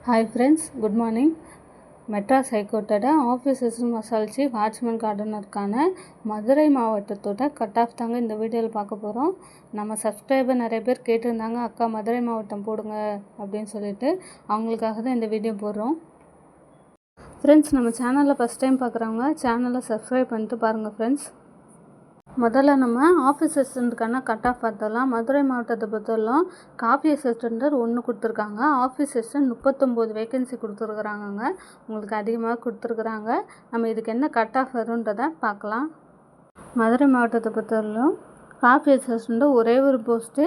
Hi friends, good morning. Madras ஹைகோர்ட்டோட office assistant மசால்ச்சி watchman கார்டனருக்கான மதுரை மாவட்டத்தோட கட் ஆஃப் தாங்க இந்த வீடியோவில் பார்க்க போகிறோம். நம்ம சப்ஸ்கிரைபர் நிறைய பேர் கேட்டிருந்தாங்க, அக்கா மதுரை மாவட்டம் போடுங்க அப்படின்னு சொல்லிட்டு, அவங்களுக்காக தான் இந்த வீடியோ போடுறோம். ஃப்ரெண்ட்ஸ், நம்ம சேனலில் ஃபஸ்ட் டைம் பார்க்குறவங்க சேனலை சப்ஸ்கிரைப் பண்ணிட்டு பாருங்கள் ஃப்ரெண்ட்ஸ். முதல்ல நம்ம ஆஃபீஸ் அசிஸ்டண்ட்டுக்கான கட் ஆஃப் பார்த்தலாம். மதுரை மாவட்டத்தை பொறுத்தவரைக்கும் காஃபி அசிஸ்டண்டர் 1 கொடுத்துருக்காங்க. ஆஃபீஸ் அசிஸ்டன்ட் 39 வேகன்சி கொடுத்துருக்குறாங்கங்க. உங்களுக்கு அதிகமாக கொடுத்துருக்குறாங்க. நம்ம இதுக்கு என்ன கட் ஆஃப் வரும்ன்றதை பார்க்கலாம். மதுரை மாவட்டத்தை பொறுத்தவரைக்கும் காஃபி அசிஸ்டண்ட்டு ஒரே ஒரு போஸ்ட்டு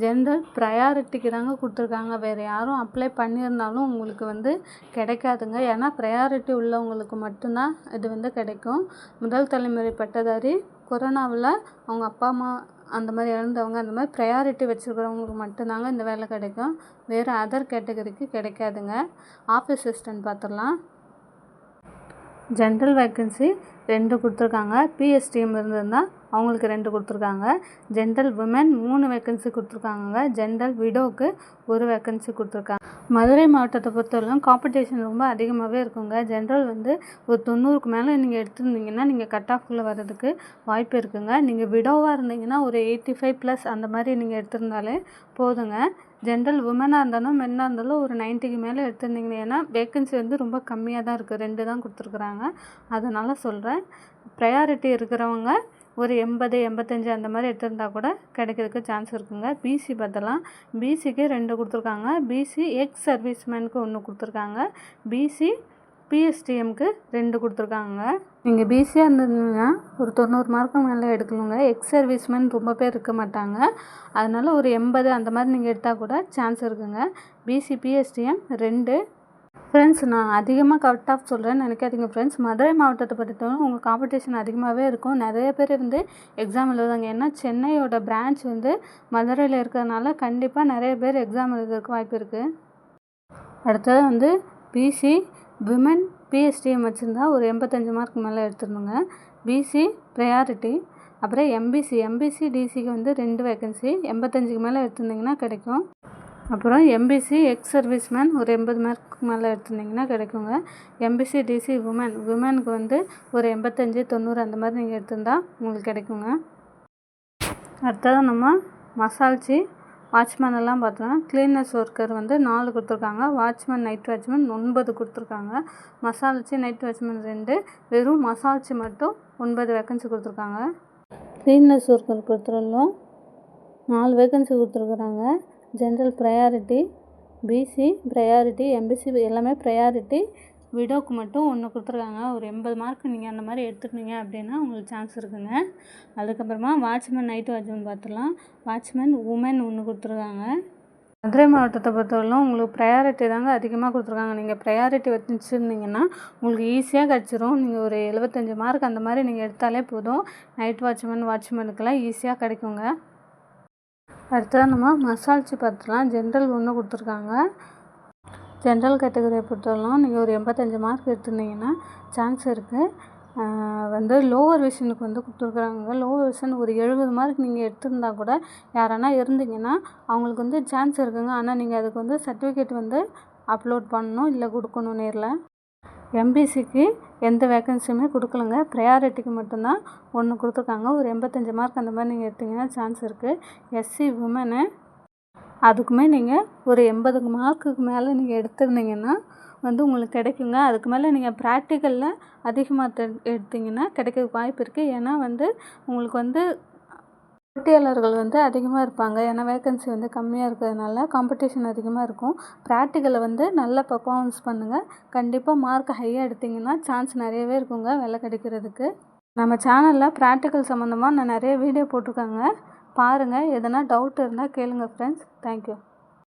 ஜென்ரல் ப்ரையாரிட்டிக்கு தாங்க கொடுத்துருக்காங்க. வேறு யாரும் அப்ளை பண்ணியிருந்தாலும் உங்களுக்கு கிடைக்காதுங்க. ஏன்னா ப்ரையாரிட்டி உள்ளவங்களுக்கு மட்டும்தான் இது கிடைக்கும். முதல் தலைமுறை பட்டதாரி, கொரோனாவில் அவங்க அப்பா அம்மா அந்த மாதிரி இறந்தவங்க, அந்த மாதிரி ப்ரையாரிட்டி வச்சுருக்கிறவங்களுக்கு மட்டும்தாங்க இந்த வேலை கிடைக்கும். வேறு அதர் கேட்டகரிக்கு கிடைக்காதுங்க. ஆஃபீஸ் அசிஸ்டன்ட் பார்த்துடலாம். ஜென்ரல் வேக்கன்சி 2 கொடுத்துருக்காங்க. பிஎஸ்டிஎம் இருந்திருந்தால் அவங்களுக்கு 2 கொடுத்துருக்காங்க. ஜென்ரல் விமன் 3 வேக்கன்சி கொடுத்துருக்காங்க. ஜென்ரல் விடோவுக்கு 1 வேக்கன்சி கொடுத்துருக்காங்க. மதுரை மாவட்டத்தை பொறுத்தவரைக்கும் காம்படிஷன் ரொம்ப அதிகமாகவே இருக்குங்க. ஜென்ரல் ஒரு 90க்கு மேலே நீங்கள் எடுத்துருந்தீங்கன்னா நீங்கள் கட் ஆஃப்குள்ளே வர்றதுக்கு வாய்ப்பு இருக்குங்க. நீங்கள் விடோவாக இருந்தீங்கன்னா ஒரு 85+ அந்த மாதிரி நீங்கள் எடுத்திருந்தாலே போதுங்க. ஜென்ரல் உமனாக இருந்தாலும் மென்னாக இருந்தாலும் ஒரு 90க்கு மேலே எடுத்துருந்தீங்க. ஏன்னா வேக்கன்சி ரொம்ப கம்மியாக தான் இருக்குது. 2 தான் கொடுத்துருக்குறாங்க. அதனால் சொல்கிறேன், ப்ரையாரிட்டி இருக்கிறவங்க ஒரு 80, 85 அந்த மாதிரி எடுத்திருந்தா கூட கிடைக்கிறதுக்கு சான்ஸ் இருக்குங்க. பிசி பார்த்தலாம். பிசிக்கு 2 கொடுத்துருக்காங்க. பிசி எக்ஸ் சர்வீஸ்மேனுக்கு 1 கொடுத்துருக்காங்க. பிசி பிஎஸ்டிஎம்க்கு 2 கொடுத்துருக்காங்க. நீங்கள் பிசியாக இருந்ததுன்னா ஒரு 90 மார்க்கு மேலே எடுக்கணுங்க. எக்ஸ் சர்வீஸ்மேன் ரொம்ப பேர் இருக்க மாட்டாங்க. அதனால் ஒரு 80 அந்த மாதிரி நீங்கள் எடுத்தால் கூட சான்ஸ் இருக்குங்க. PC PSTM 2. ஃப்ரெண்ட்ஸ், நான் அதிகமாக கட் ஆஃப் சொல்கிறேன்னு நினைக்காதீங்க ஃப்ரெண்ட்ஸ். மதுரை மாவட்டத்தை பொறுத்தவரை உங்கள் காம்படிஷன் அதிகமாகவே இருக்கும். நிறைய பேர் எக்ஸாம் எழுதுவாங்க. ஏன்னா சென்னையோட பிரான்ச் மதுரையில் இருக்கிறதுனால கண்டிப்பாக நிறைய பேர் எக்ஸாம் எழுதுறதுக்கு வாய்ப்பு இருக்குது. அடுத்தது பிசி விமன் பிஎஸ்டிஎம் வச்சுருந்தா ஒரு 85 மார்க் மேலே எடுத்துடணுங்க. BC priority. அப்புறம் எம்பிசி டிசிக்கு 2 வேக்கன்சி 85க்கு மேலே எடுத்துருந்தீங்கன்னா கிடைக்கும். அப்புறம் எம்பிசி எக்ஸ் சர்வீஸ்மேன் ஒரு 80 மார்க்கு மேலே எடுத்துருந்தீங்கன்னா கிடைக்குங்க. எம்பிசி டிசி விமனுக்கு ஒரு 85, 90 அந்த மாதிரி நீங்கள் எடுத்திருந்தா உங்களுக்கு கிடைக்குங்க. அடுத்தது நம்ம மசால்ச்சி வாட்ச்மேன் எல்லாம் பார்த்தோன்னா க்ளீனர்ஸ் ஒர்க்கர் 4 கொடுத்துருக்காங்க. வாட்ச்மேன் நைட் வாட்ச்மேன் 9 கொடுத்துருக்காங்க. மசால்ச்சி நைட் வாட்ச்மேன் 2, வெறும் மசால்ச்சி மட்டும் 9 வேக்கன்சி கொடுத்துருக்காங்க. க்ளீனர்ஸ் ஒர்க்கர் பொறுத்தவரைக்கும் 4 வேக்கன்சி கொடுத்துருக்குறாங்க. General priority, BC priority, MBC எல்லாமே ப்ரையாரிட்டி. விடோவுக்கு மட்டும் 1 கொடுத்துருக்காங்க. ஒரு 80 மார்க் நீங்கள் அந்த மாதிரி எடுத்துக்கிட்டீங்க அப்படின்னா உங்களுக்கு சான்ஸ் இருக்குங்க. அதுக்கப்புறமா வாட்ச்மேன் நைட் வாட்ச்மேன் பார்த்துலாம். வாட்ச்மேன் உமன் 1 கொடுத்துருக்காங்க. மதுரை மாவட்டத்தை பொறுத்தவரைக்கும் உங்களுக்கு ப்ரையாரிட்டி தாங்க அதிகமாக கொடுத்துருக்காங்க. நீங்கள் ப்ரையாரிட்டி வச்சுருந்தீங்கன்னா உங்களுக்கு ஈஸியாக கிடச்சிரும். நீங்கள் ஒரு 75 மார்க் அந்த மாதிரி நீங்கள் எடுத்தாலே போதும். நைட் வாட்ச்மேனுக்கெல்லாம் ஈஸியாக கிடைக்குங்க. அடுத்தது நம்ம மசால்ச்சி பார்த்துலாம். ஜென்ரல் 1 கொடுத்துருக்காங்க. ஜென்ரல் கேட்டகரியை பொறுத்தவரைக்கும் நீங்கள் ஒரு 85 மார்க் எடுத்துருந்தீங்கன்னா சான்ஸ் இருக்குது. லோவர் விஷனுக்கு கொடுத்துருக்குறாங்க. லோவர் விஷன் ஒரு 70 மார்க் நீங்கள் எடுத்திருந்தா கூட யாரானா இருந்தீங்கன்னா அவங்களுக்கு சான்ஸ் இருக்குங்க. ஆனால் நீங்கள் அதுக்கு சர்டிஃபிகேட் அப்லோட் பண்ணணும், இல்லை கொடுக்கணும் நேரில். எம்பிசிக்கு எந்த வேக்கன்சியுமே கொடுக்கலங்க. ப்ரையாரிட்டிக்கு மட்டும்தான் 1 கொடுத்துருக்காங்க. ஒரு 85 மார்க் அந்த மாதிரி நீங்கள் எடுத்திங்கன்னா சான்ஸ் இருக்குது. எஸ்சி உமனு அதுக்குமே நீங்கள் ஒரு 80 மார்க்குக்கு மேலே நீங்கள் எடுத்திருந்தீங்கன்னா உங்களுக்கு கிடைக்குங்க. அதுக்கு மேலே நீங்கள் ப்ராக்டிக்கலில் அதிகமாக எடுத்திங்கன்னா கிடைக்கிறதுக்கு வாய்ப்பு இருக்குது. ஏன்னா உங்களுக்கு போட்டியாளர்கள் அதிகமாக இருப்பாங்க. ஏன்னா வேக்கன்சி கம்மியாக இருக்கிறதுனால காம்படிஷன் அதிகமாக இருக்கும். ப்ராக்டிக்கலில் நல்ல பர்ஃபார்மன்ஸ் பண்ணுங்கள். கண்டிப்பாக மார்க் ஹையாக எடுத்திங்கன்னா சான்ஸ் நிறையவே இருக்குங்க வேலை கிடைக்கிறதுக்கு. நம்ம சேனலில் ப்ராக்டிக்கல் சம்மந்தமாக நான் நிறைய வீடியோ போட்டிருக்காங்க, பாருங்கள். எதனா டவுட் இருந்தால் கேளுங்கள் ஃப்ரெண்ட்ஸ். தேங்க்யூ.